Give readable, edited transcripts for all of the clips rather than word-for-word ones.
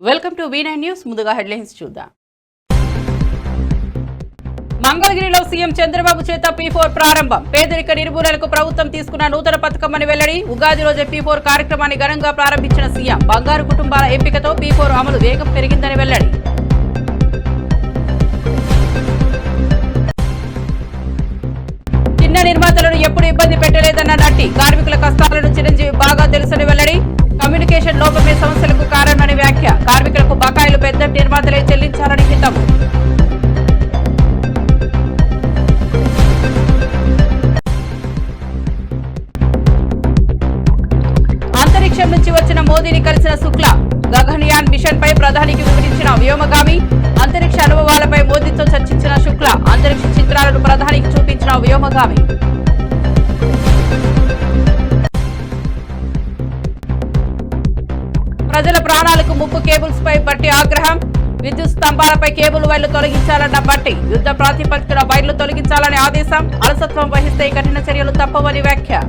Welcome to V9 news. ముందుగా headlines చూద్దాం. మంగళగిరిలో సీఎం చంద్రబాబు చేత P4 ప్రారంభం. పేదరిక నిర్మూలనకు ప్రభుత్వం తీసుకున్న నూతన పథకమని వెల్లడి. ఉగాది రోజే P4 కార్యక్రమాన్ని ఘనంగా ప్రారంభించిన సీఎం. బంగారు కుటుంబాల ఎంపికతో P4 అమలు వేగం పెరిగిందని వెల్లడి. చిన్న నిర్మాతలను ఎప్పుడు ఇబ్బంది పెట్టలేదన్న నటి. కార్మికుల కష్టాలను చిరంజీవి బాగా తెలుసని వెల్లడి. కమ్యూనికేషన్ లోపమే సమస్యలకు కారణమని వ్యాఖ్య. కార్మికులకు బకాయిలు పెద్ద నిర్మాతలే చెల్లించాలని హితం. అంతరిక్షం నుంచి వచ్చిన మోదీని కలిసిన శుక్లా. గగన్యాన్ మిషన్ పై ప్రధానికి వివరించిన వ్యోమగామి. అంతరిక్ష అనుభవాలపై మోదీతో చర్చించిన శుక్లా. అంతరిక్ష చిత్రాలను ప్రధానికి చూపించిన వ్యోమగామి. ప్రజల ప్రాణాలకు ముప్పు. కేబుల్స్ పై బట్టి ఆగ్రహం. విద్యుత్ స్తంభాలపై కేబుల్ వైర్లు తొలగించాలన్న బట్టి. యుద్ధ ప్రాతిపదికన వైర్లు తొలగించాలని ఆదేశం. అలసత్వం వహిస్తే కఠిన చర్యలు తప్పవని వ్యాఖ్య.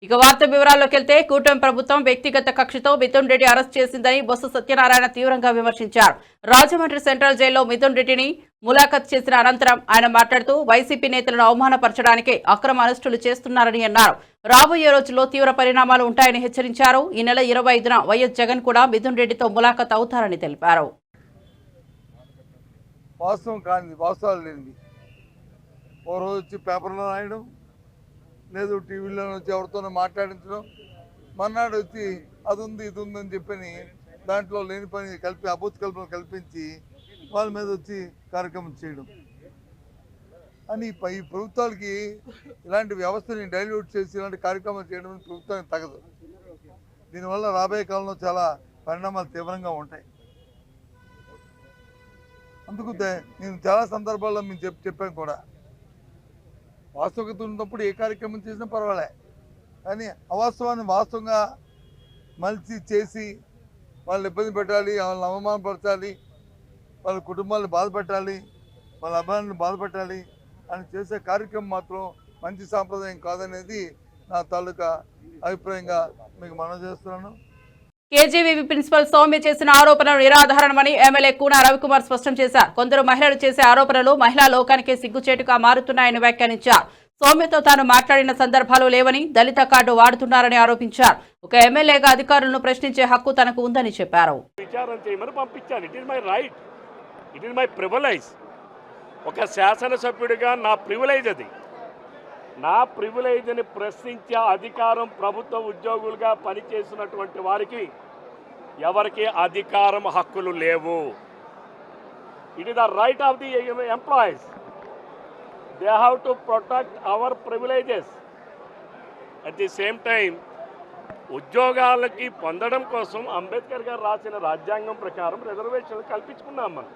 ఇక వార్త వివరాల్లోకి వెళ్తే, కూటమి ప్రభుత్వం వ్యక్తిగత కక్షతో మిథున్ రెడ్డి అరెస్ట్ చేసిందని బొత్స సత్యనారాయణ తీవ్రంగా విమర్శించారు. రాజమండ్రి సెంట్రల్ జైల్లో మిథున్ రెడ్డిని ములాఖత్ చేసిన అనంతరం ఆయన మాట్లాడుతూ వైసీపీ నేతలను అవమానపరచడానికే అక్రమ అరెస్టులు చేస్తున్నారని అన్నారు. రాబోయే రోజుల్లో తీవ్ర పరిణామాలు ఉంటాయని హెచ్చరించారు. ఈ నెల 25న వైఎస్ జగన్ కూడా మిథున్ రెడ్డితో ములాఖత్ అవుతారని తెలిపారు. లేదు టీవీలో వచ్చి ఎవరితోనో మాట్లాడించడం, మర్నాడు వచ్చి అది ఉంది ఇది ఉందని చెప్పని దాంట్లో లేని పని కలిపి అభూత కల్పన కల్పించి వాళ్ళ మీద వచ్చి కార్యక్రమం చేయడం అని ఈ ప్రభుత్వాలకి ఇలాంటి వ్యవస్థని డైల్యూట్ చేసి ఇలాంటి కార్యక్రమాలు చేయడం ప్రభుత్వానికి తగదు. దీనివల్ల రాబోయే కాలంలో చాలా పరిణామాలు తీవ్రంగా ఉంటాయి. అందుకు నేను చాలా సందర్భాల్లో మేము చెప్పాను కూడా, వాస్తవికత ఉన్నప్పుడు ఏ కార్యక్రమం చేసినా పర్వాలే, కానీ అవాస్తవాన్ని వాస్తవంగా మలిచి చేసి వాళ్ళని ఇబ్బంది పెట్టాలి, వాళ్ళని అవమానపరచాలి, వాళ్ళ కుటుంబాలను బాధపెట్టాలి, వాళ్ళ అభిమానులను బాధపెట్టాలి అని చేసే కార్యక్రమం మాత్రం మంచి సాంప్రదాయం కాదనేది నా తాలూకా అభిప్రాయంగా మీకు మనవి చేస్తున్నాను. కేజీవీవీ ప్రిన్సిపల్ సౌమ్య చేసిన ఆరోపణలు నిరాధారణమని ఎమ్మెల్యే కూన రవికుమార్ స్పష్టం చేశారు. కొందరు మహిళలు చేసే ఆరోపణలు మహిళా లోకానికే సిగ్గుచేటుగా మారుతున్నాయని వ్యాఖ్యానించారు. సౌమ్యతో తాను మాట్లాడిన సందర్భాలు లేవని, దళిత కార్డు వాడుతున్నారని ఆరోపించారు. ఒక ఎమ్మెల్యేగా అధికారులను ప్రశ్నించే హక్కు తనకు ఉందని చెప్పారు. ఒక శాసనసభ్యుడిగా నా ప్రివిలేజ్ అది. నా ప్రివిలేజ్ని ప్రశ్నించే అధికారం ప్రభుత్వ ఉద్యోగులుగా పనిచేసినటువంటి వారికి ఎవరికి అధికారం హక్కులు లేవు. It is the right of the employees. They have to protect our privileges. At the same time ఉద్యోగాలకి పొందడం కోసం అంబేద్కర్ గారు రాసిన రాజ్యాంగం ప్రకారం రిజర్వేషన్లు కల్పించుకున్నాం మనం.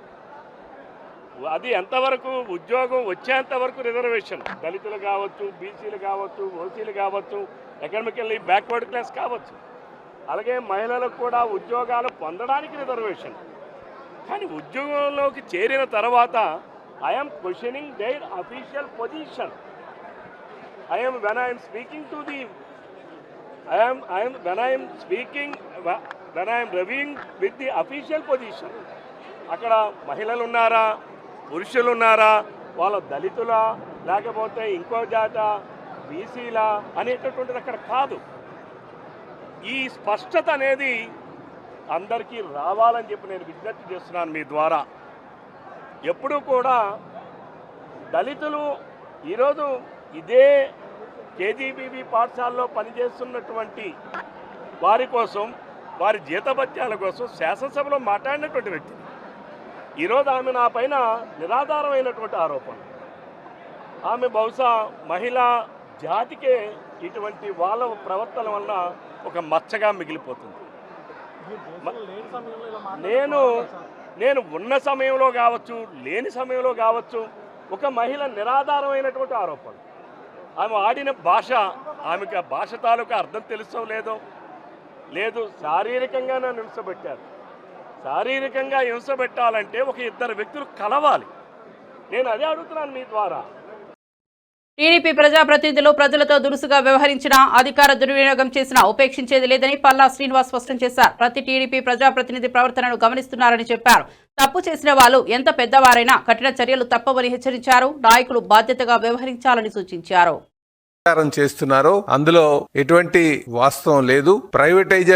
అది ఎంతవరకు ఉద్యోగం వచ్చేంత వరకు రిజర్వేషన్. దళితులు కావచ్చు, బీసీలు కావచ్చు, ఓసీలు కావచ్చు, ఎకనామికల్లీ బ్యాక్వర్డ్ క్లాస్ కావచ్చు, అలాగే మహిళలకు కూడా ఉద్యోగాలు పొందడానికి రిజర్వేషన్. కానీ ఉద్యోగంలోకి చేరిన తర్వాత I'm questioning their official position. When I'm reviewing with the official position. అక్కడ మహిళలు ఉన్నారా, పురుషులు ఉన్నారా, వాళ్ళ దళితులా, లేకపోతే ఇంకో జాత, బీసీలా అనేటటువంటిది అక్కడ కాదు. ఈ స్పష్టత అనేది అందరికీ రావాలని చెప్పి నేను విజ్ఞప్తి చేస్తున్నాను మీ ద్వారా. ఎప్పుడూ కూడా దళితులు ఈరోజు ఇదే కేజీబీవీ పాఠశాలలో పనిచేస్తున్నటువంటి వారి కోసం, వారి జీతభత్యాల కోసం శాసనసభలో మాట్లాడినటువంటి వ్యక్తి. ఈరోజు ఆమె నా పైన నిరాధారమైనటువంటి ఆరోపణ. ఆమె బహుశా మహిళా జాతికే ఇటువంటి వాళ్ళ ప్రవర్తన వల్ల ఒక మచ్చగా మిగిలిపోతుంది. నేను ఉన్న సమయంలో కావచ్చు, లేని సమయంలో కావచ్చు, ఒక మహిళ నిరాధారమైనటువంటి ఆరోపణ. ఆమె ఆడిన భాష, ఆమెకు ఆ భాష తాలూకా అర్థం తెలుసో లేదు శారీరకంగా నన్ను హింసపెట్టారు. శారీరకంగా హింస పెట్టాలంటే ఒక ఇద్దరు వ్యక్తులు కలవాలి. నేను అదే అడుగుతున్నాను మీ ద్వారా. టీడీపీ ప్రజాప్రతినిధులు ప్రజలతో దురుసుగా వ్యవహరించిన అధికార దుర్వినియోగం చేసినా ఉపేక్షించేది లేదని పల్లా శ్రీనివాస్ స్పష్టం చేశారు. ప్రతి టీడీపీ ప్రజాప్రతినిధి ప్రవర్తనను గమనిస్తున్నారని చెప్పారు. తప్పు చేసిన వాళ్ళు ఎంత పెద్దవారైనా కఠిన చర్యలు తప్పవని హెచ్చరించారు. నాయకులు బాధ్యతగా వ్యవహరించాలని సూచించారు. చేస్తున్నారు, అందులో ఎటువంటి వాస్తవం లేదు. ప్రైవేటైజ్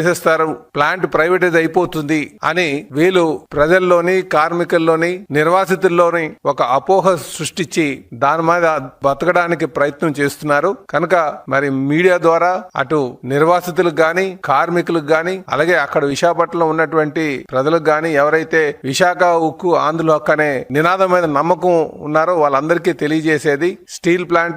చేసేస్తారు, ప్లాంట్ ప్రైవేటైజ్ అయిపోతుంది అని వీళ్ళు ప్రజల్లోని, కార్మికుల్లోని, నిర్వాసితుల్లోని ఒక అపోహ సృష్టించి దాని మీద బతకడానికి ప్రయత్నం చేస్తున్నారు. కనుక మరి మీడియా ద్వారా అటు నిర్వాసితులకు గాని, కార్మికులకు గాని, అలాగే అక్కడ విశాఖపట్నంలో ఉన్నటువంటి ప్రజలకు గాని, ఎవరైతే విశాఖ ఉక్కు ఆంధ్రుల హక్కు అనే నినాదం మీద నమ్మకం ఉన్నారో వాళ్ళందరికీ తెలియజేసేది, స్టీల్ ప్లాంట్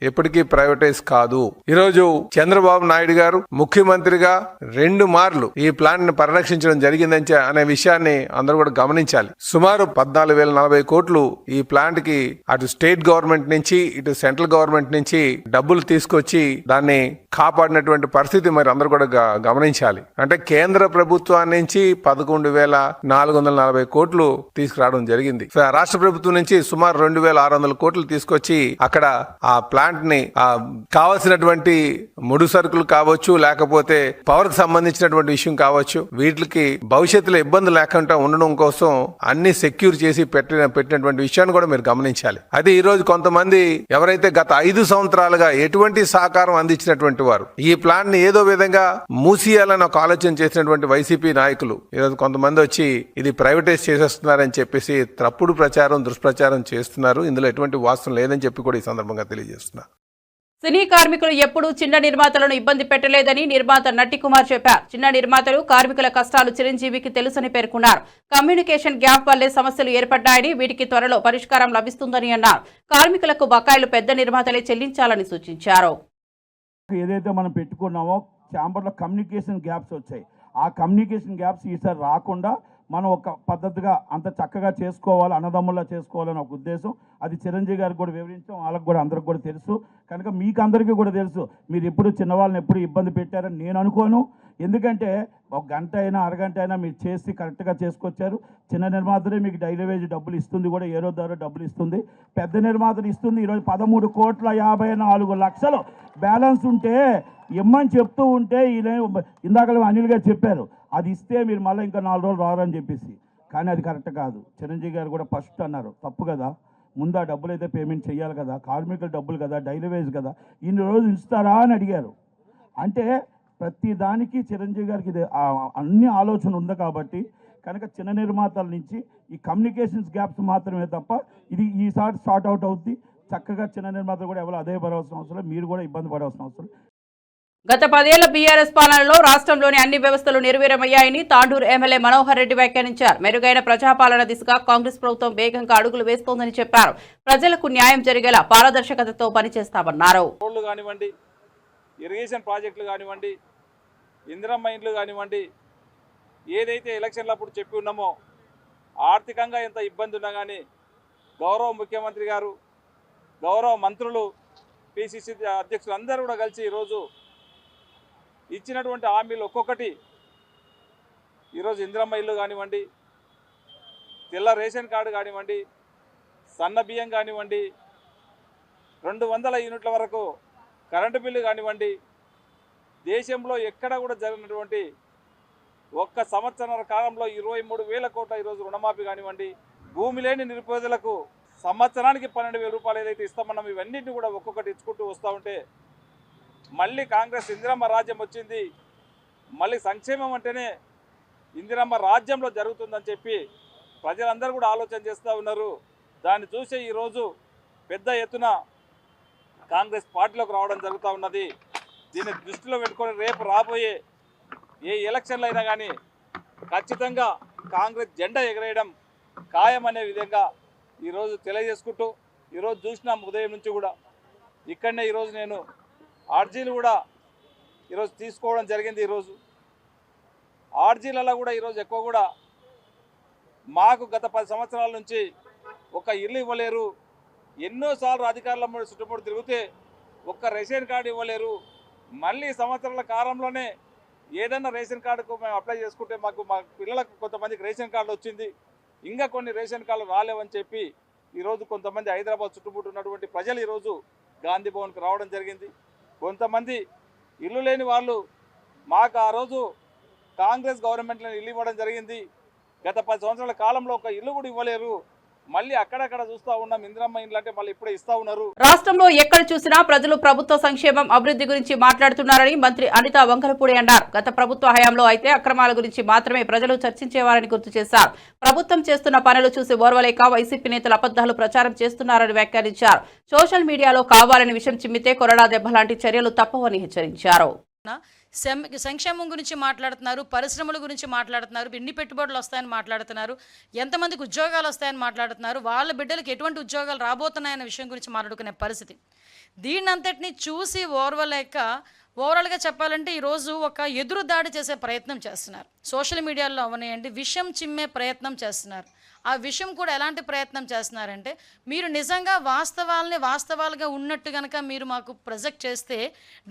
ఎప్పటికీ ప్రైవేటైజ్ కాదు. ఈరోజు చంద్రబాబు నాయుడు గారు ముఖ్యమంత్రిగా 2 మార్లు ఈ ప్లాంట్ ని పరిరక్షించడం జరిగిందని అనే విషయాన్ని అందరూ కూడా గమనించాలి. సుమారు 14,040 కోట్లు ఈ ప్లాంట్ కి అటు స్టేట్ గవర్నమెంట్ నుంచి ఇటు సెంట్రల్ గవర్నమెంట్ నుంచి డబ్బులు తీసుకొచ్చి దాన్ని కాపాడినటువంటి పరిస్థితి మరి అందరూ కూడా గమనించాలి. అంటే కేంద్ర ప్రభుత్వం నుంచి 11,440 కోట్లు తీసుకురావడం జరిగింది. రాష్ట్ర ప్రభుత్వం నుంచి సుమారు 2,600 కోట్లు తీసుకొచ్చి అక్కడ ఆ ప్లాంట్ ని కావలసినటువంటి ముడి సరుకులు కావచ్చు, లేకపోతే పవర్ కి సంబంధించినటువంటి విషయం కావచ్చు, వీటికి భవిష్యత్తులో ఇబ్బంది లేకుండా ఉండడం కోసం అన్ని సెక్యూర్ చేసి పెట్టినటువంటి విషయాన్ని కూడా మీరు గమనించాలి. అది ఈ రోజు కొంతమంది ఎవరైతే గత 5 సంవత్సరాలుగా ఎటువంటి సహకారం అందించినటువంటి వారు ఈ ప్లాంట్ ని ఏదో విధంగా మూసియాలని ఒక ఆలోచన చేసినటువంటి వైసీపీ నాయకులు ఈరోజు కొంతమంది వచ్చి ఇది ప్రైవేటైజ్ చేసేస్తున్నారని చెప్పేసి తప్పుడు ప్రచారం, దుష్ప్రచారం చేస్తున్నారు. ఇందులో ఎటువంటి వాస్తవం లేదని చెప్పి కూడా ఈ సందర్భంగా తెలియజేస్తున్నా. సినీ కార్మికులు ఎప్పుడూ చిన్న నిర్మాతలను ఇబ్బంది పెట్టలేదని నిర్మాత నట్టికుమార్ చెప్పారు. చిన్న నిర్మాతలు, కార్మికుల కష్టాలు చిరంజీవికి తెలుసని పేర్కొన్నారు. కమ్యూనికేషన్ గ్యాప్ వల్లే సమస్యలు ఏర్పడ్డాయని, వీటికి త్వరలో పరిష్కారం లభిస్తుందని అన్నారు. కార్మికులకు బకాయిలు పెద్ద నిర్మాతలే చెల్లించాలని సూచించారు. ఏదైతే మనం పెట్టుకున్నామో ఛాంబర్లో కమ్యూనికేషన్ గ్యాప్స్ వచ్చాయి. ఆ కమ్యూనికేషన్ గ్యాప్స్ ఈసారి రాకుండా మనం ఒక పద్ధతిగా అంత చక్కగా చేసుకోవాలి, అన్నదమ్ముల్లా చేసుకోవాలని ఒక ఉద్దేశం. అది చిరంజీవి గారికి కూడా వివరించాం, వాళ్ళకి కూడా అందరికి కూడా తెలుసు. కనుక మీకు అందరికీ కూడా తెలుసు మీరు ఎప్పుడు చిన్నవాళ్ళని ఎప్పుడు ఇబ్బంది పెట్టారని నేను అనుకోను. ఎందుకంటే ఒక గంట అయినా అరగంట అయినా మీరు చేసి కరెక్ట్గా చేసుకొచ్చారు. చిన్న నిర్మాతలే మీకు డైలీ వేజ్ డబ్బులు ఇస్తుంది, కూడా ఏరో ద్వారా డబ్బులు ఇస్తుంది. పెద్ద నిర్మాతలు ఇస్తుంది. ఈరోజు 13,54,00,000 బ్యాలెన్స్ ఉంటే ఇమ్మని చెప్తూ ఉంటే ఇందాక అనిల్ గారు చెప్పారు అది ఇస్తే మీరు మళ్ళీ ఇంకా 4 రోజులు రారని చెప్పేసి. కానీ అది కరెక్ట్ కాదు. చిరంజీవి గారు కూడా ఫస్ట్ అన్నారు తప్పు కదా, ముందు ఆ డబ్బులు అయితే పేమెంట్ చేయాలి కదా, కార్మికుల డబ్బులు కదా, డైలీ వేజ్ కదా, ఇన్ని రోజులు ఇస్తారా అని అడిగారు. అంటే ప్రతి దానికి చిరంజీవి గారికి ఇది అన్ని ఆలోచన ఉంది. కాబట్టి కనుక చిన్న నిర్మాతల నుంచి ఈ కమ్యూనికేషన్స్ గ్యాప్స్ మాత్రమే తప్ప ఇది ఈసారి సార్ట్ అవుట్ అవుతుంది. చక్కగా చిన్న నిర్మాతలు కూడా ఎవరు అదే పడవలసిన అవసరం, మీరు కూడా ఇబ్బంది పడవలసిన అవసరం. గత 10 ఏళ్ల బీఆర్ఎస్ పాలనలో రాష్ట్రంలోని అన్ని వ్యవస్థలు నిర్వీర్యమయ్యాయని తాండూరు ఎమ్మెల్యే మనోహర్ రెడ్డి వ్యాఖ్యానించారు. మెరుగైన ప్రజాపాలన దిశగా కాంగ్రెస్ ప్రభుత్వం వేగంగా అడుగులు వేస్తోందని చెప్పారు. ప్రజలకు న్యాయం జరిగేలా పారదర్శకతతో పనిచేస్తామన్నారు. రోడ్లు కానివ్వండి, ఇరిగేషన్ ప్రాజెక్టులు కానివ్వండి, ఇందిరమ్మ ఇండ్లు కానివ్వండి, ఏదైతే ఎలక్షన్లప్పుడు చెప్పి ఉన్నామో ఆర్థికంగా ఎంత ఇబ్బంది ఉన్నా కానీ గౌరవ ముఖ్యమంత్రి గారు, గౌరవ మంత్రులు, పిసిసి అధ్యక్షులు అందరూ కూడా కలిసి ఈరోజు ఇచ్చినటువంటి హామీలు ఒక్కొక్కటి ఈరోజు ఇందిరమ్మ ఇల్లు కానివ్వండి, తెల్ల రేషన్ కార్డు కానివ్వండి, సన్న బియ్యం కానివ్వండి, 200 యూనిట్ల వరకు కరెంటు బిల్లు కానివ్వండి, దేశంలో ఎక్కడ కూడా జరిగినటువంటి ఒక్క సంవత్సరాల కాలంలో 23,000 కోట్ల ఈరోజు రుణమాఫీ కానివ్వండి, భూమి లేని నిరుపేదలకు సంవత్సరానికి 12,000 రూపాయలు ఏదైతే ఇస్తామన్నాం ఇవన్నింటినీ కూడా ఒక్కొక్కటి ఇచ్చుకుంటూ వస్తూ ఉంటే మళ్ళీ కాంగ్రెస్ ఇందిరమ్మ రాజ్యం వచ్చింది, మళ్ళీ సంక్షేమం అంటేనే ఇందిరమ్మ రాజ్యంలో జరుగుతుందని చెప్పి ప్రజలందరూ కూడా ఆలోచన చేస్తూ ఉన్నారు. దాన్ని చూసే ఈరోజు పెద్ద ఎత్తున కాంగ్రెస్ పార్టీలోకి రావడం జరుగుతూ ఉన్నది. దీన్ని దృష్టిలో పెట్టుకొని రేపు రాబోయే ఏ ఎలక్షన్లు అయినా కానీ ఖచ్చితంగా కాంగ్రెస్ జెండా ఎగరేయడం ఖాయమనే విధంగా ఈరోజు తెలియజేసుకుంటూ, ఈరోజు చూసినాం ఉదయం నుంచి కూడా ఇక్కడనే ఈరోజు నేను ఆర్జీలు కూడా ఈరోజు తీసుకోవడం జరిగింది. ఈరోజు ఆర్జీలలో కూడా ఈరోజు ఎక్కువ కూడా మాకు గత 10 సంవత్సరాల నుంచి ఒక ఇల్లు ఇవ్వలేరు, ఎన్నోసార్లు అధికారుల చుట్టుముట్టు తిరిగితే ఒక్క రేషన్ కార్డు ఇవ్వలేరు, మళ్ళీ సంవత్సరాల కాలంలోనే ఏదైనా రేషన్ కార్డుకు మేము అప్లై చేసుకుంటే మా పిల్లలకు కొంతమందికి రేషన్ కార్డు వచ్చింది, ఇంకా కొన్ని రేషన్ కార్డులు రాలేవని చెప్పి ఈరోజు కొంతమంది హైదరాబాద్ చుట్టుముట్టు ఉన్నటువంటి ప్రజలు ఈరోజు గాంధీ భవన్కి రావడం జరిగింది. కొంతమంది ఇల్లు లేని వాళ్ళు మాకు ఆ రోజు కాంగ్రెస్ గవర్నమెంట్లో ఇల్లు ఇవ్వడం జరిగింది. గత 10 సంవత్సరాల కాలంలో ఒక ఇల్లు కూడా ఇవ్వలేరు. మళ్ళీ అక్కడక్కడ చూస్తూ ఉన్నాం, ఇందిరమ్మ ఇండ్లు అంటే మళ్ళీ ఇప్పుడే ఇస్తా ఉన్నారు. రాష్ట్రంలో ఎక్కడ చూసినా ప్రజలు ప్రభుత్వ సంక్షేమం అభివృద్ధి గురించి మాట్లాడుతున్నారని మంత్రి అనిత వంకలపూడి అన్నారు. గత ప్రభుత్వ హయాంలో అయితే అక్రమాల గురించి మాత్రమే ప్రజలు చర్చించేవారని గుర్తు చేశారు. ప్రభుత్వం చేస్తున్న పనులు చూసి ఓర్వలేక వైసీపీ నేతలు అబద్ధాలు ప్రచారం చేస్తున్నారని వ్యాఖ్యానించారు. సోషల్ మీడియాలో కావాలని విషం చిమ్మితే కొరడా దెబ్బ లాంటి చర్యలు తప్పవని హెచ్చరించారు. సంక్షేమం గురించి మాట్లాడుతున్నారు, పరిశ్రమల గురించి మాట్లాడుతున్నారు, ఎన్ని పెట్టుబడులు వస్తాయని మాట్లాడుతున్నారు, ఎంతమందికి ఉద్యోగాలు వస్తాయని మాట్లాడుతున్నారు, వాళ్ళ బిడ్డలకు ఎటువంటి ఉద్యోగాలు రాబోతున్నాయన్న విషయం గురించి మాట్లాడుకునే పరిస్థితి. దీన్నంతటినీ చూసి ఓర్వలేక ఓవరాల్గా చెప్పాలంటే ఈరోజు ఒక ఎదురు దాడి చేసే ప్రయత్నం చేస్తున్నారు. సోషల్ మీడియాలో అవనేయండి విషం చిమ్మే ప్రయత్నం చేస్తున్నారు. ఆ విషయం కూడా ఎలాంటి ప్రయత్నం చేస్తున్నారంటే, మీరు నిజంగా వాస్తవాలుగా ఉన్నట్టు కనుక మీరు మాకు ప్రొజెక్ట్ చేస్తే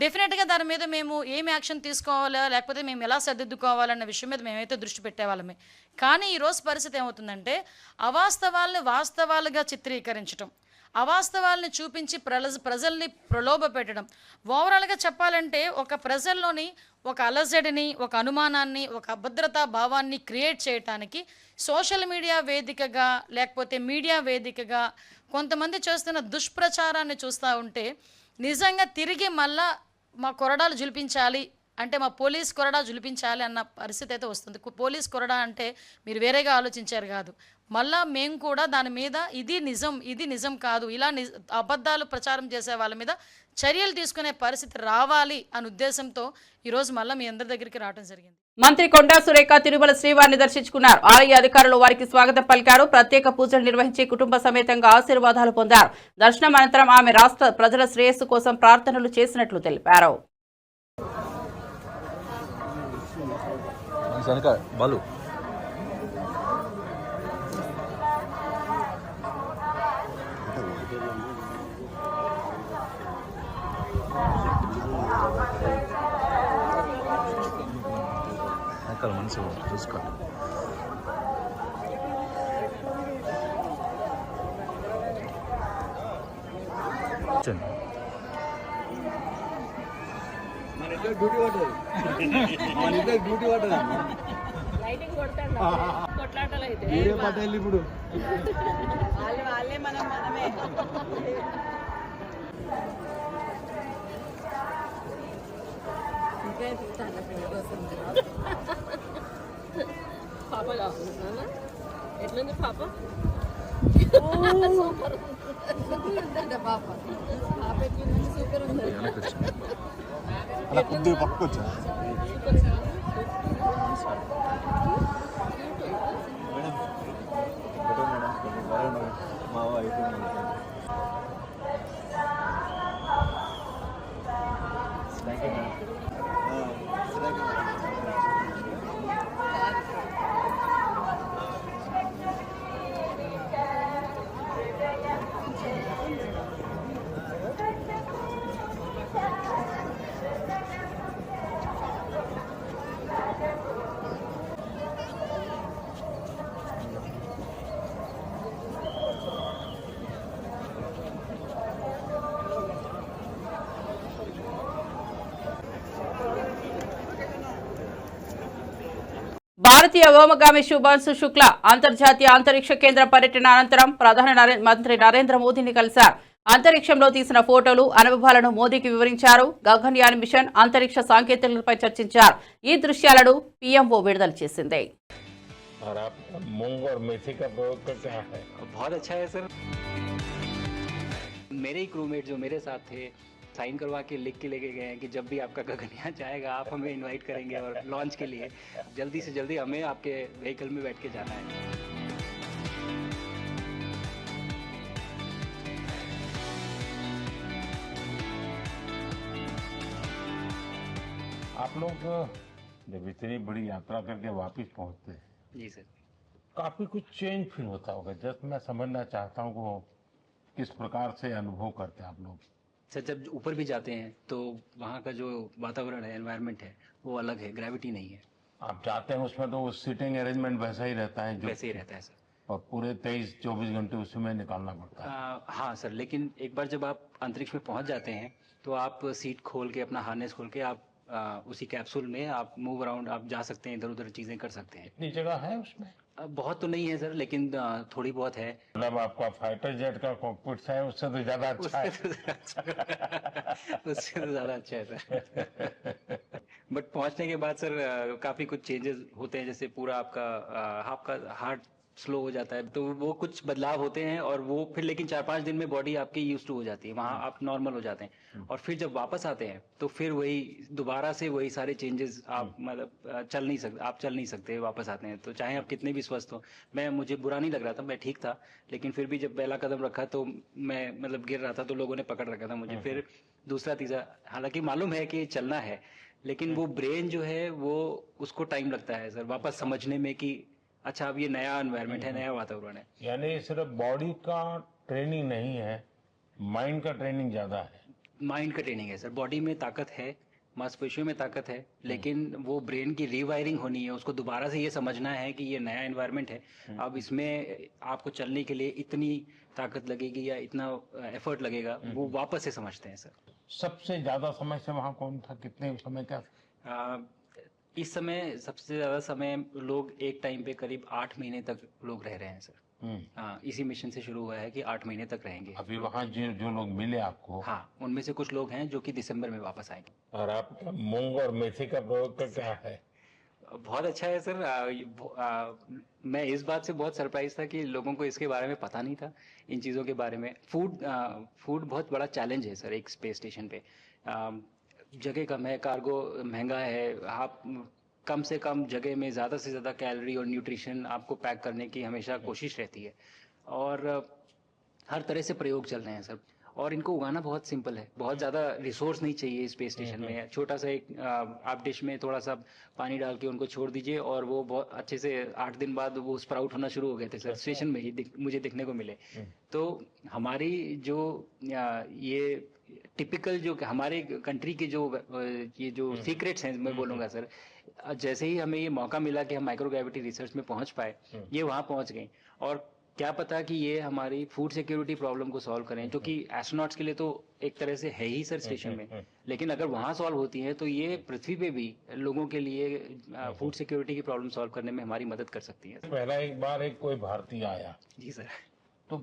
డెఫినెట్గా దాని మీద మేము ఏమి యాక్షన్ తీసుకోవాలా, లేకపోతే మేము ఎలా సర్దిద్దుకోవాలన్న విషయం మీద మేమైతే దృష్టి పెట్టేవాళ్ళమే. కానీ ఈరోజు పరిస్థితి ఏమవుతుందంటే, అవాస్తవాల్ని వాస్తవాలుగా చిత్రీకరించడం, అవాస్తవాల్ని చూపించి ప్రజల్ని ప్రలోభ పెట్టడం. ఓవరాల్గా చెప్పాలంటే ఒక ప్రజల్లోని ఒక అలజడిని, ఒక అనుమానాన్ని, ఒక అభద్రతా భావాన్ని క్రియేట్ చేయటానికి సోషల్ మీడియా వేదికగా లేకపోతే మీడియా వేదికగా కొంతమంది చేస్తున్న దుష్ప్రచారాన్ని చూస్తూ ఉంటే నిజంగా తిరిగి మళ్ళా మా కొరడాలు జులిపించాలి అంటే, మా పోలీస్ కొరడా జులిపించాలి అన్న పరిస్థితి అయితే వస్తుంది. పోలీస్ కొరడా అంటే మీరు వేరేగా ఆలోచించారు కాదు, మళ్ళా మేము కూడా దాని మీద ఇది నిజం కాదు, ఇలా అబద్ధాలు ప్రచారం చేసే వాళ్ళ మీద చర్యలు తీసుకునే పరిస్థితి రావాలి అనే ఉద్దేశంతో ఈరోజు మళ్ళీ మీ అందరి దగ్గరికి రావడం జరిగింది. మంత్రి కొండా సురేఖ తిరుమల శ్రీవారిని దర్శించుకున్నారు. ఆలయ అధికారులు వారికి స్వాగతం పలికారు. ప్రత్యేక పూజలు నిర్వహించి కుటుంబ సమేతంగా ఆశీర్వాదాలు పొందారు. దర్శనం అనంతరం ఆమె రాష్ట్ర ప్రజల శ్రేయస్సు కోసం ప్రార్థనలు చేసినట్లు తెలిపారు. మనసు చూసుకో ఇప్పుడు వాళ్ళే మనమే పాప కావాలన్నా ఎట్లుంది పాప? సూపర్ ఉందంట పాప. పాప ఎట్లుందంటే సూపర్ ఉందంట. పక్కకొచ్చా మావ అయిపోయింది. భారతీయ వ్యోమగామి శుభాంశు శుక్ల అంతర్జాతీయ అంతరిక్ష కేంద్ర పర్యటన అనంతరం ప్రధాని మంత్రి నరేంద్ర మోదీని కలిశారు. అంతరిక్షంలో తీసిన ఫోటోలు, అనుభవాలను మోదీకి వివరించారు. గగన్యాన్ మిషన్, అంతరిక్ష సాంకేతికతలపై చర్చించారు. ఈ దృశ్యాలను పీఎంఓ విడుదల చేసింది. मेरे ही क्रूमेट जो मेरे साथ थे साइन करवा के लिख के लेके गए हैं कि जब भी आपका गगनयान जाएगा आप हमें इनवाइट करेंगे और लॉन्च के लिए जल्दी से जल्दी हमें आपके व्हीकल में बैठ के जाना है। आप लोग जब इतनी बड़ी यात्रा करके वापस पहुंचते हैं जी सर, काफी कुछ चेंज फील होता होगा। जस्ट मैं समझना चाहता हूँ वो किस प्रकार से अनुभव करते हैं आप लोग। सर जब ऊपर भी जाते हैं तो वहाँ का जो वातावरण है, एनवायरनमेंट है, वो अलग है, ग्रेविटी नहीं है। आप जाते हैं उसमें तो वो सीटिंग अरेंजमेंट वैसा ही रहता है जो वैसे ही रहता है सर। और पूरे 23-24 घंटे उसी में निकालना पड़ता है। हाँ सर, लेकिन एक बार जब आप अंतरिक्ष में पहुंच जाते हैं तो आप सीट खोल के, अपना हार्नेस खोल के, आप उसी कैप्सूल में आप मूव अराउंड, आप जा सकते हैं, इधर उधर चीजें कर सकते हैं। इतनी जगह है उसमें? बहुत तो नहीं है सर, लेकिन थोड़ी बहुत है। मतलब आपका फाइटर जेट का कॉकपिट है, उससे तो ज्यादा अच्छा है। उससे तो ज्यादा अच्छा है सर। बट पहुंचने के बाद सर काफी कुछ चेंजेस होते हैं, जैसे पूरा आपका हार्ट स्लो हो जाता है, तो वो कुछ बदलाव होते हैं, और वो फिर लेकिन 4-5 दिन में बॉडी आपकी यूज टू हो जाती है, वहाँ आप नॉर्मल हो जाते हैं, और फिर जब वापस आते हैं तो फिर वही दोबारा से वही सारे चेंजेस, आप मतलब चल नहीं सकते वापस आते हैं, तो चाहे आप कितने भी स्वस्थ हो। मुझे बुरा नहीं लग रहा था, मैं ठीक था, लेकिन फिर भी जब पहला कदम रखा तो मैं मतलब गिर रहा था, तो लोगों ने पकड़ रखा था मुझे, फिर दूसरा तीसरा, हालांकि मालूम है कि चलना है, लेकिन वो ब्रेन जो है वो उसको टाइम लगता है सर वापस समझने में कि अच्छा अब ये नया एनवायरनमेंट है, नया वातावरण है। यानी सिर्फ बॉडी का ट्रेनिंग नहीं है, माइंड का ट्रेनिंग ज्यादा है। माइंड का ट्रेनिंग है सर, बॉडी में ताकत है, मांसपेशियों में ताकत है, लेकिन वो ब्रेन की रीवायरिंग होनी है, उसको दोबारा से ये समझना है कि ये नया एनवायरनमेंट है, अब इसमें आपको चलने के लिए इतनी ताकत लगेगी या इतना एफर्ट लगेगा, वो वापस से समझते हैं सर। सबसे ज्यादा समय से वहाँ कौन था, कितने समय का? इस समय सबसे ज्यादा समय लोग एक टाइम पे करीब 8 महीने तक लोग रह रहे हैं सर। हाँ, इसी मिशन से शुरू हुआ है कि 8 महीने तक रहेंगे। अभी वहाँ जो लोग मिले आपको? हाँ, उनमें से कुछ लोग हैं जो कि दिसंबर में वापस आएंगे। और आपका मूंग और मेथी का प्रयोग का क्या है? बहुत अच्छा है सर। मैं इस बात से बहुत सरप्राइज था कि लोगों को इसके बारे में पता नहीं था, इन चीज़ों के बारे में। फूड बहुत बड़ा चैलेंज है सर एक स्पेस स्टेशन पे। जगह कम है, कार्गो महंगा है, आप कम से कम जगह में ज़्यादा से ज़्यादा कैलोरी और न्यूट्रिशन आपको पैक करने की हमेशा कोशिश रहती है, और हर तरह से प्रयोग चल रहे हैं सर। और इनको उगाना बहुत सिंपल है, बहुत ज़्यादा रिसोर्स नहीं चाहिए स्पेस स्टेशन में। छोटा सा एक आप डिश में थोड़ा सा पानी डाल के उनको छोड़ दीजिए, और वो बहुत अच्छे से 8 दिन बाद वो स्प्राउट होना शुरू हो गए थे सर, स्टेशन में ही मुझे देखने को मिले। तो हमारी जो ये टिपिकल जो हमारे कंट्री के ये जो सीक्रेट्स हैं, मैं बोलूँगा सर, जैसे ही हमें ये मौका मिला कि हम माइक्रोग्रेविटी रिसर्च में पहुँच पाए, ये वहाँ पहुँच गए। और क्या पता कि ये हमारी फूड सिक्योरिटी प्रॉब्लम को सॉल्व करें, जो कि एस्ट्रोनॉट्स के लिए तो एक तरह से है ही सर स्टेशन में, लेकिन अगर वहाँ सॉल्व होती है तो ये पृथ्वी पे भी लोगों के लिए फूड सिक्योरिटी की प्रॉब्लम सॉल्व करने में हमारी मदद कर सकती है। पहला एक बार एक कोई भारतीय आया जी सर, तो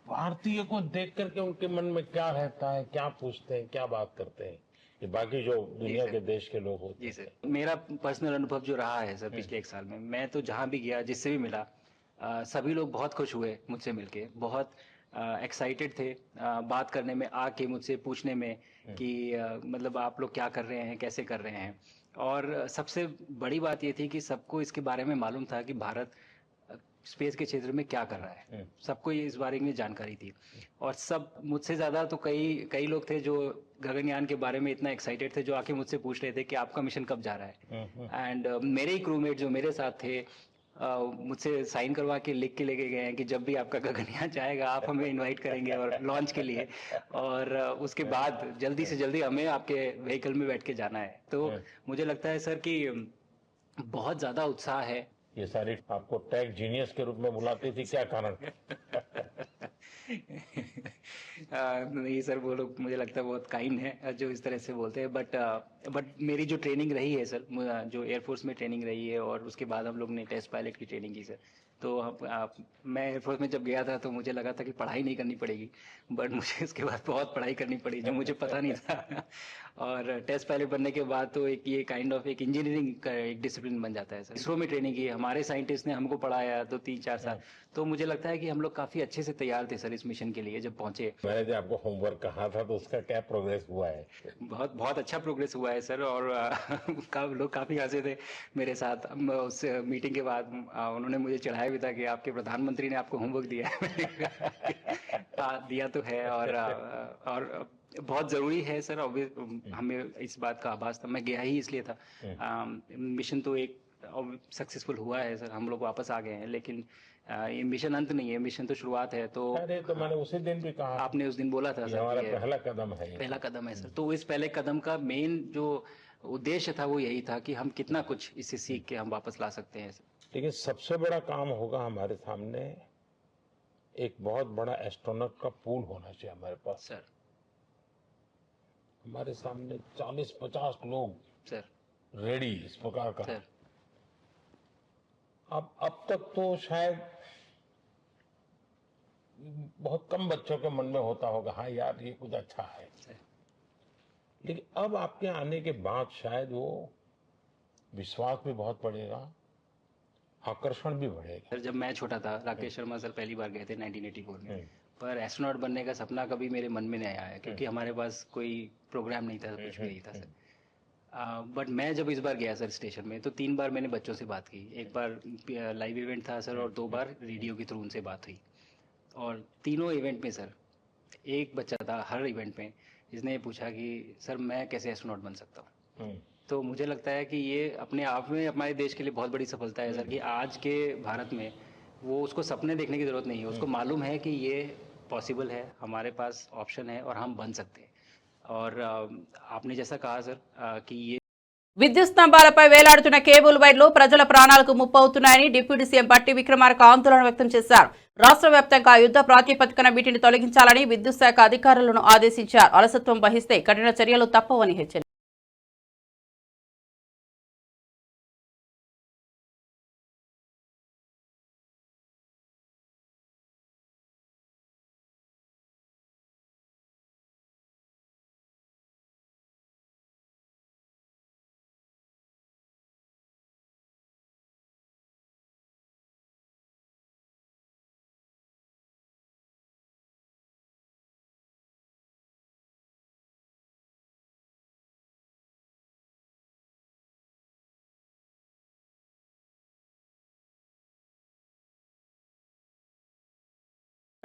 भारतीय को देख करके उनके मन में क्या रहता है, क्या पूछते हैं, क्या बात करते हैं, ये बाकी जो दुनिया के देश के लोग होते हैं? जी सर, मेरा पर्सनल अनुभव जो रहा है सर पिछले 1 साल में, मैं तो जहाँ भी गया, जिससे भी मिला, सभी लोग बहुत खुश हुए मुझसे मिलके, बहुत एक्साइटेड थे बात करने में, आके मुझसे पूछने में कि मतलब आप लोग क्या कर रहे हैं, कैसे कर रहे हैं। और सबसे बड़ी बात ये थी कि सबको इसके बारे में मालूम था कि भारत स्पेस के क्षेत्र में क्या कर रहा है, सबको ये इस बारे में जानकारी थी। और सब मुझसे ज़्यादा तो कई लोग थे जो गगनयान के बारे में इतना एक्साइटेड थे, जो आके मुझसे पूछ रहे थे कि आपका मिशन कब जा रहा है। एंड मेरे ही क्रूमेट जो मेरे साथ थे, मुझसे साइन करवा के लिख के लेके गए हैं कि जब भी आपका गगनयान जाएगा आप हमें इनवाइट करेंगे और लॉन्च के लिए, और उसके बाद जल्दी से जल्दी हमें आपके व्हीकल में बैठ के जाना है। तो मुझे लगता है सर कि बहुत ज़्यादा उत्साह है। ये सारी आपको टेक जीनियस के रूप में बुलाती थी, क्या कारण? नहीं सर, वो लोग मुझे लगता है बहुत काइंड है जो इस तरह से बोलते हैं, बट मेरी जो ट्रेनिंग रही है सर, जो एयरफोर्स में ट्रेनिंग रही है, और उसके बाद हम लोग ने टेस्ट पायलट की ट्रेनिंग की सर। तो मैं एयरफोर्स में जब गया था तो मुझे लगा था कि पढ़ाई नहीं करनी पड़ेगी, बट मुझे इसके बाद बहुत पढ़ाई करनी पड़ी जो मुझे पता नहीं था। और टेस्ट पायलट बनने के बाद तो ये काइंड ऑफ एक इंजीनियरिंग का एक डिसिप्लिन बन जाता है सर। इसरो में ट्रेनिंग की, हमारे साइंटिस्ट ने हमको पढ़ाया 2-3-4 साल, तो मुझे लगता है कि हम लोग काफी अच्छे से तैयार थे सर इस मिशन के लिए जब पहुंचे। मैंने जो आपको होमवर्क कहा था तो उसका क्या प्रोग्रेस हुआ है? बहुत अच्छा प्रोग्रेस हुआ है सर, और लोग काफी हंसे थे मेरे साथ। उस मीटिंग के बाद उन्होंने मुझे चढ़ाया भी था कि आपके प्रधानमंत्री ने आपको होमवर्क दिया है। दिया तो है, और बहुत जरूरी है सर। हमें इस बात का आभास था, मैं गया ही इसलिए था। मिशन तो एक सक्सेसफुल हुआ है सर, हम लोग वापस आ गए हैं, लेकिन ये मिशन अंत नहीं है, मिशन तो शुरुआत है। तो अरे तो मैंने उसी दिन भी कहा, आपने उस दिन बोला था सर, हमारा पहला कदम है, पहला कदम है सर। तो इस पहले कदम का मेन जो उद्देश्य था वो यही था कि हम कितना कुछ इससे सीख के हम वापस ला सकते हैं। लेकिन सबसे बड़ा काम होगा हमारे सामने एक बहुत बड़ा एस्ट्रोनॉट का पूल होना चाहिए हमारे पास सर। हमारे सामने 40-50 लोग सर रेडी इस प्रकार का। सर अब तक तो शायद बहुत कम बच्चों के मन में होता होगा, हाँ यार ये कुछ अच्छा है, लेकिन अब आपके आने के बाद शायद वो विश्वास भी बहुत बढ़ेगा, आकर्षण भी बढ़ेगा। सर जब मैं छोटा था, राकेश शर्मा सर पहली बार गए थे 1984 में, पर एस्ट्रोनॉट बनने का सपना कभी मेरे मन में नहीं आया क्योंकि हमारे पास कोई प्रोग्राम नहीं था, कुछ भी नहीं था सर। बट मैं जब इस बार गया सर स्टेशन में, तो 3 बार मैंने बच्चों से बात की। एक बार लाइव इवेंट था सर, और 2 बार रेडियो के थ्रू उनसे बात हुई। और तीनों इवेंट में सर एक बच्चा था हर इवेंट में जिसने पूछा कि सर मैं कैसे एस्ट्रोनॉट बन सकता हूँ। तो मुझे लगता है कि ये अपने आप में हमारे देश के लिए बहुत बड़ी सफलता है सर, कि आज के भारत में वो उसको सपने देखने की ज़रूरत नहीं है, उसको मालूम है कि ये पॉसिबल है, हमारे पास ऑप्शन है और हम बन सकते हैं। और आपने जैसा कहा सर कि ये విద్యుత్ స్తంభాలపై వేలాడుతున్న కేబుల్ వైర్లు ప్రజల ప్రాణాలకు ముప్పవుతున్నాయని డిప్యూటీ సీఎం బట్టి విక్రమార్క ఆందోళన వ్యక్తం చేశారు. రాష్ట్ర వ్యాప్తంగా యుద్ధ ప్రాతిపదికన వీటిని తొలగించాలని విద్యుత్ శాఖ అధికారులను ఆదేశించారు. అలసత్వం వహిస్తే కఠిన చర్యలు తప్పవని హెచ్చరించారు.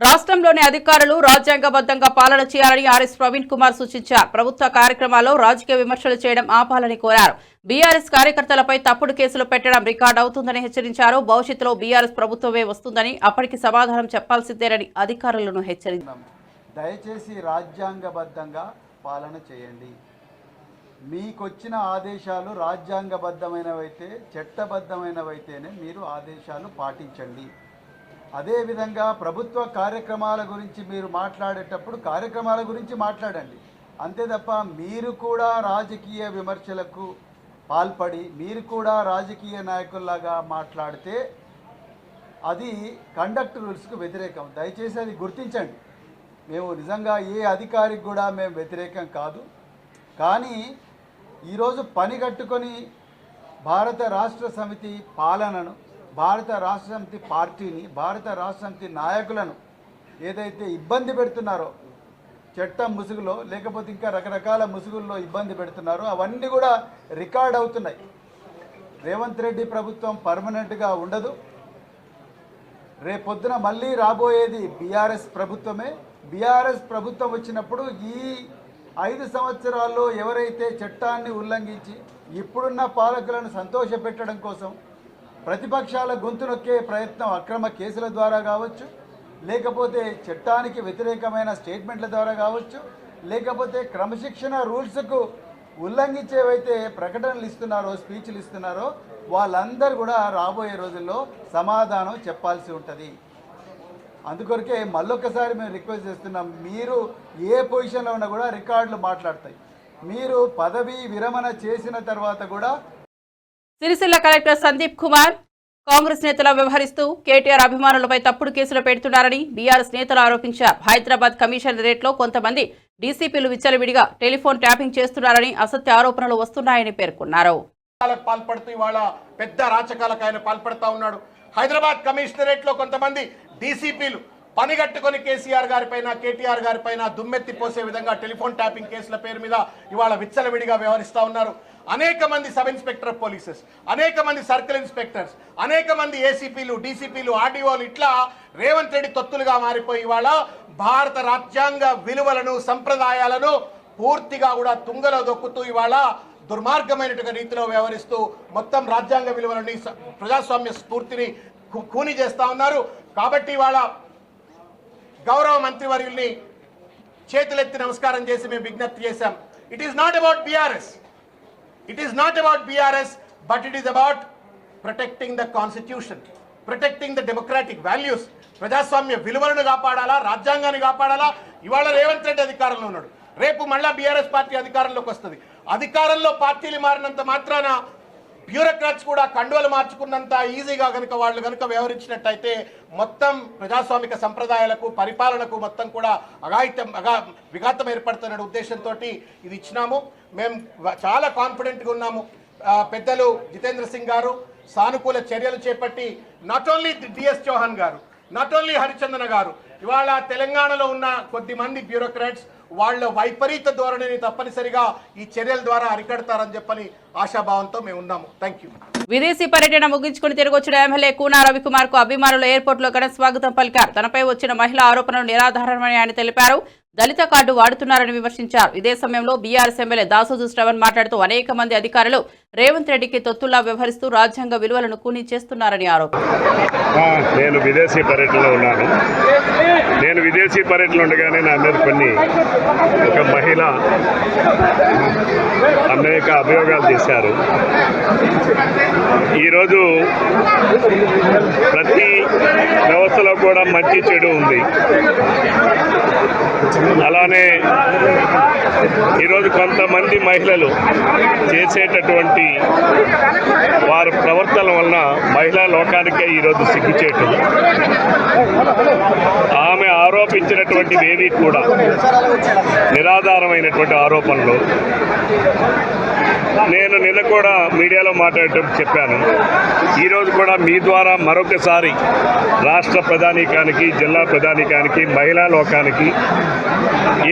రాష్ట్రంలోని అధికారులు రాజ్యాంగబద్ధంగా పాలన చేయాలని ఆర్ఎస్ ప్రవీణ్ కుమార్ సూచించారు. ప్రభుత్వ కార్యక్రమాల్లో రాజకీయ విమర్శలు చేయడం ఆపాలని కోరారు. బీఆర్ఎస్ కార్యకర్తలపై తప్పుడు కేసులు పెట్టడం రికార్డు అవుతుందని హెచ్చరించారు. భవిష్యత్తులో బీఆర్ఎస్ ప్రభుత్వమే వస్తుందని, అప్పటికి సమాధానం చెప్పాల్సిందేనని అధికారులను హెచ్చరించారు. దయచేసి రాజ్యాంగబద్ధంగా పాలన చేయండి. మీకొచ్చిన ఆదేశాలు రాజ్యాంగబద్ధమైనవైతే, చట్టబద్ధమైనవైతేనే మీరు ఆదేశాలు పాటించండి. అదేవిధంగా ప్రభుత్వ కార్యక్రమాల గురించి మీరు మాట్లాడేటప్పుడు కార్యక్రమాల గురించి మాట్లాడండి. అంతే తప్ప మీరు కూడా రాజకీయ విమర్శలకు పాల్పడి మీరు కూడా రాజకీయ నాయకుల్లాగా మాట్లాడితే అది కండక్ట్ రూల్స్కు వ్యతిరేకం. దయచేసి అది గుర్తించండి. మేము నిజంగా ఏ అధికారికి కూడా మేము వ్యతిరేకం కాదు. కానీ ఈరోజు పని కట్టుకొని భారత రాష్ట్ర సమితి పాలనను, భారత రాష్ట్ర సమితి పార్టీని, భారత రాష్ట్ర సమితి నాయకులను ఏదైతే ఇబ్బంది పెడుతున్నారో, చట్టం ముసుగులో లేకపోతే ఇంకా రకరకాల ముసుగుల్లో ఇబ్బంది పెడుతున్నారో అవన్నీ కూడా రికార్డ్ అవుతున్నాయి. రేవంత్ రెడ్డి ప్రభుత్వం పర్మనెంట్గా ఉండదు. రేపొద్దున మళ్ళీ రాబోయేది బీఆర్ఎస్ ప్రభుత్వమే. బీఆర్ఎస్ ప్రభుత్వం వచ్చినప్పుడు ఈ 5 సంవత్సరాల్లో ఎవరైతే చట్టాన్ని ఉల్లంఘించి ఇప్పుడున్న పాలకులను సంతోషపెట్టడం కోసం ప్రతిపక్షాల గొంతు నొక్కే ప్రయత్నం అక్రమ కేసుల ద్వారా కావచ్చు, లేకపోతే చట్టానికి వ్యతిరేకమైన స్టేట్మెంట్ల ద్వారా కావచ్చు, లేకపోతే క్రమశిక్షణ రూల్స్కు ఉల్లంఘించేవైతే ప్రకటనలు ఇస్తున్నారో, స్పీచ్లు ఇస్తున్నారో వాళ్ళందరూ కూడా రాబోయే రోజుల్లో సమాధానం చెప్పాల్సి ఉంటుంది. అందుకొరకే మళ్ళొక్కసారి మేము రిక్వెస్ట్ చేస్తున్నాం, మీరు ఏ పొజిషన్లో ఉన్నా కూడా రికార్డులు మాట్లాడతాయి. మీరు పదవీ విరమణ చేసిన తర్వాత కూడా. సిరిసిల్ల కలెక్టర్ సందీప్ కుమార్ కాంగ్రెస్ నేతలు వ్యవహరిస్తూ కేటీఆర్ అభిమానులపై తప్పుడు కేసులు పెడుతున్నారని బీఆర్ఎస్ నేతలు ఆరోపించారు. హైదరాబాద్ కమిషనరేట్లో కొంతమంది డీసీపీలు విచ్చలవిడిగా టెలిఫోన్ ట్యాపింగ్ చేస్తున్నారని, అసత్య ఆరోపణలు వస్తున్నాయని పేర్కొన్నారు. పాల్పడుతూ ఇవాళ పెద్ద రాచకాలకు ఆయన పాల్పడతా ఉన్నాడు. హైదరాబాద్ కమిషనరేట్లో కొంతమంది డీసీపీలు పనిగట్టుకొని కేసీఆర్ గారిపైన, కేటీఆర్ గారిపైన దుమ్మెత్తి పోసే విధంగా టెలిఫోన్ ట్యాపింగ్ కేసుల పేరు మీద ఇవాళ విచ్చలవిడిగా వ్యవహరిస్తూ ఉన్నారు. అనేక మంది సబ్ ఇన్స్పెక్టర్ ఆఫ్ పోలీసెస్, అనేక మంది సర్కిల్ ఇన్స్పెక్టర్స్, అనేక మంది ఏసీపీలు, డీసీపీలు, ఆర్డీఓలు ఇట్లా రేవంత్ రెడ్డి తొత్తులుగా మారిపోయి ఇవాళ భారత రాజ్యాంగ విలువలను, సంప్రదాయాలను పూర్తిగా కూడా తుంగలో దొక్కుతూ ఇవాళ దుర్మార్గమైనటువంటి రీతిలో వ్యవహరిస్తూ మొత్తం రాజ్యాంగ విలువలని, ప్రజాస్వామ్య స్ఫూర్తిని కూని చేస్తా ఉన్నారు. కాబట్టి ఇవాళ గౌరవ మంత్రివర్యుల్ని చేతులెత్తి నమస్కారం చేసి మేము విజ్ఞప్తి చేశాం. It is not about BRS, it is not about BRS, but it is about protecting the constitution, protecting the democratic values, ప్రజాస్వామ్య విలువలను కాపాడాలా, రాజ్యాంగాన్ని కాపాడాలా. ఇవాళ రేవంత్ రెడ్డి అధికారంలో ఉన్నాడు, రేపు మళ్ళా బీఆర్ఎస్ పార్టీ అధికారంలోకి వస్తుంది. అధికారంలో పార్టీలు మారినంత మాత్రాన బ్యూరోక్రాట్స్ కూడా కండువలు మార్చుకున్నంత ఈజీగా కనుక వాళ్ళు కనుక వ్యవహరించినట్టయితే మొత్తం ప్రజాస్వామిక సంప్రదాయాలకు, పరిపాలనకు మొత్తం కూడా విఘాతం ఏర్పడుతున్న ఉద్దేశంతో ఇది ఇచ్చినాము. మేము చాలా కాన్ఫిడెంట్గా ఉన్నాము. పెద్దలు జితేంద్ర సింగ్ గారు సానుకూల చర్యలు చేపట్టి, నాట్ ఓన్లీ డిఎస్ చౌహాన్ గారు, నాట్ ఓన్లీ హరిచందన గారు, ఇవాళ తెలంగాణలో ఉన్న కొద్దిమంది బ్యూరోక్రాట్స్ వాళ్ళ వైపరీత ధోరణిని తప్పనిసరిగా ఈ చర్యల ద్వారా అరికడతారని చెప్పని ఆశాభావంతో మేము ఉన్నాము. Thank you. విదేశీ పర్యటన ముగించుకుని తిరిగి వచ్చిన ఎమ్మెల్యే కూనా రవికుమార్ కు అభిమానులు ఎయిర్పోర్ట్ లో ఘన స్వాగతం పలికారు. తనపై వచ్చిన మహిళా ఆరోపణలు నిరాధారమని ఆయన తెలిపారు. దళిత కార్డు వాడుతున్నారని విమర్శించారు. ఇదే సమయంలో బీఆర్ఎస్ ఎమ్మెల్యే దాసోజు శ్రవణ్ మాట్లాడుతూ అనేక మంది అధికారులు రేవంత్ రెడ్డికి తొత్తుల్లా వ్యవహరిస్తూ రాజ్యాంగ విలువలను కూనీ చేస్తున్నారని ఆరోపించారు. నేను విదేశీ పర్యటనలో ఉన్నాను. నేను విదేశీ పర్యటన ఉండగానే నా మీద కొన్ని ఒక మహిళ అనేక అభియోగాలు చేశారు. ఈరోజు ప్రతి వ్యవస్థలో కూడా మంచి చెడు ఉంది. అలానే ఈరోజు కొంతమంది మహిళలు చేసేటటువంటి వారి ప్రవర్తన వలన మహిళా లోకానికే ఈరోజు సిగ్గుచేటు. ఆమె ఆరోపించినటువంటివి ఏవి కూడా నిరాధారమైనటువంటి ఆరోపణలు. నేను నిన్న కూడా మీడియాలో మాట్లాడేటప్పుడు చెప్పాను. ఈరోజు కూడా మీ ద్వారా మరొకసారి రాష్ట్ర ప్రధానికానికి, జిల్లా ప్రధానికానికి, మహిళా లోకానికి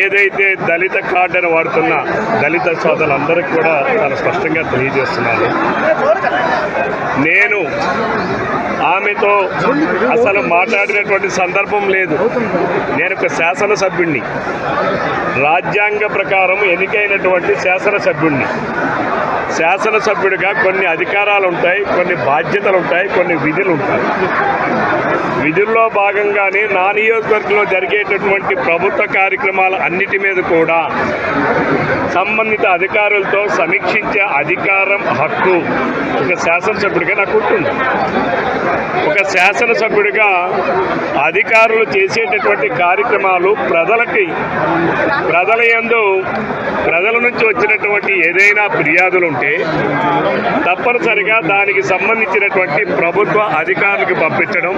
ఏదైతే దళిత కార్డును వాడుతున్న దళిత సోదరులందరికీ కూడా చాలా స్పష్టంగా తెలియజేస్తున్నాను. నేను ఆమెతో అసలు మాట్లాడినటువంటి సందర్భం లేదు. నేను ఒక శాసనసభ్యుడిని, రాజ్యాంగ ప్రకారం ఎన్నికైనటువంటి శాసనసభ్యుడిని. శాసనసభ్యుడిగా కొన్ని అధికారాలు ఉంటాయి, కొన్ని బాధ్యతలు ఉంటాయి, కొన్ని విధులు ఉంటాయి. విధుల్లో భాగంగానే నా నియోజకవర్గంలో జరిగేటటువంటి ప్రభుత్వ కార్యక్రమాల అన్నిటి మీద కూడా సంబంధిత అధికారులతో సమీక్షించే అధికారం, హక్కు ఒక శాసనసభ్యుడిగా నాకు ఉంటుంది. ఒక శాసనసభ్యుడిగా అధికారులు చేసేటటువంటి కార్యక్రమాలు ప్రజల యందు ప్రజల నుంచి వచ్చినటువంటి ఏదైనా ఫిర్యాదులు ఉంటే తప్పనిసరిగా దానికి సంబంధించినటువంటి ప్రభుత్వ అధికారులకు పంపించడం,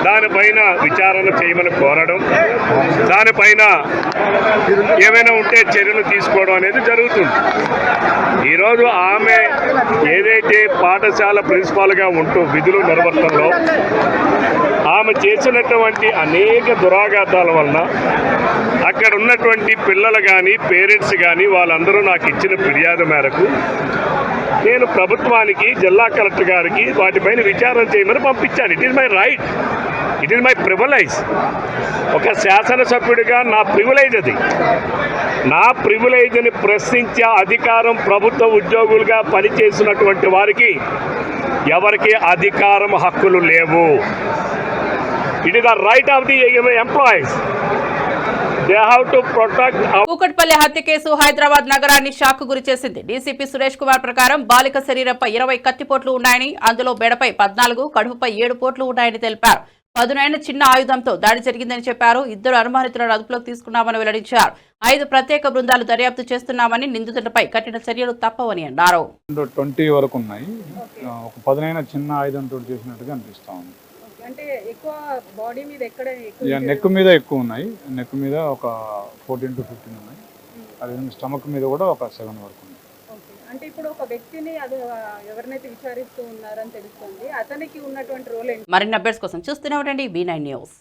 దానిపైన విచారణ చేయమని కోరడం, దానిపైన ఏమైనా ఉంటే చర్యలు తీసుకోవడం అనేది జరుగుతుంది. ఈరోజు ఆమె ఏదైతే పాఠశాల ప్రిన్సిపాల్గా ఉంటూ విధులు నిర్వర్తనలో ఆమె చేసినటువంటి అనేక దురాఘాతాల వలన అక్కడ ఉన్నటువంటి పిల్లలు కానీ, పేరెంట్స్ కానీ వాళ్ళందరూ నాకు ఇచ్చిన ఫిర్యాదు మేరకు నేను ప్రభుత్వానికి, జిల్లా కలెక్టర్ గారికి వాటిపైన విచారణ చేయమని పంపించాను. It is my right, it is my privilege. ఒక శాసనసభ్యుడిగా నా ప్రివిలైజ్ అది. నా ప్రివిలైజ్ని ప్రశ్నించే అధికారం ప్రభుత్వ ఉద్యోగులుగా పనిచేసినటువంటి వారికి ఎవరికి అధికారం, హక్కులు లేవు. It is the right of the employees. Kukatpally హత్య కేసు హైదరాబాద్ నగరాన్ని షాక్ గురి చేసింది. డీసీపీ సురేష్ కుమార్ ప్రకారం బాలిక శరీరంపై 20 కత్తిపోట్లు ఉన్నాయని, అందులో బెడపై 14, కడుపుపై 7 పోట్లు ఉన్నాయని తెలిపారు. పదునైన చిన్న ఆయుధంతో దాడి జరిగిందని చెప్పారు. 2 అనుమానితులను అదుపులోకి తీసుకున్నామని వెల్లడించారు. 5 ప్రత్యేక బృందాలు దర్యాప్తు చేస్తున్నామని, నిందితులపై కఠిన చర్యలు తప్పవని అన్నారు. 20 వరకు ఉన్నాయి. ఒక పదునైన చిన్న ఆయుధంతో చేసినట్టుగా అనిపిస్తా ఉంది. అంటే ఎక్కువ బాడీ మీద ఎక్కడ నెక్ మీద ఎక్కువ ఉన్నాయి. నెక్ మీద ఒక 14 to 15 ఉన్నాయి. అదే స్టమక్ మీద కూడా ఒక 7 వరకు ఉన్నాయి. అంటే ఇప్పుడు ఒక వ్యక్తిని అది ఎవరినైతే విచారిస్తూ ఉన్నారని తెలుస్తుంది, అతనికి ఉన్నటువంటి రోల్ ఏంటి? మరిన్ని అప్డేట్స్ కోసం చూస్తూనే ఉండండి B9 న్యూస్.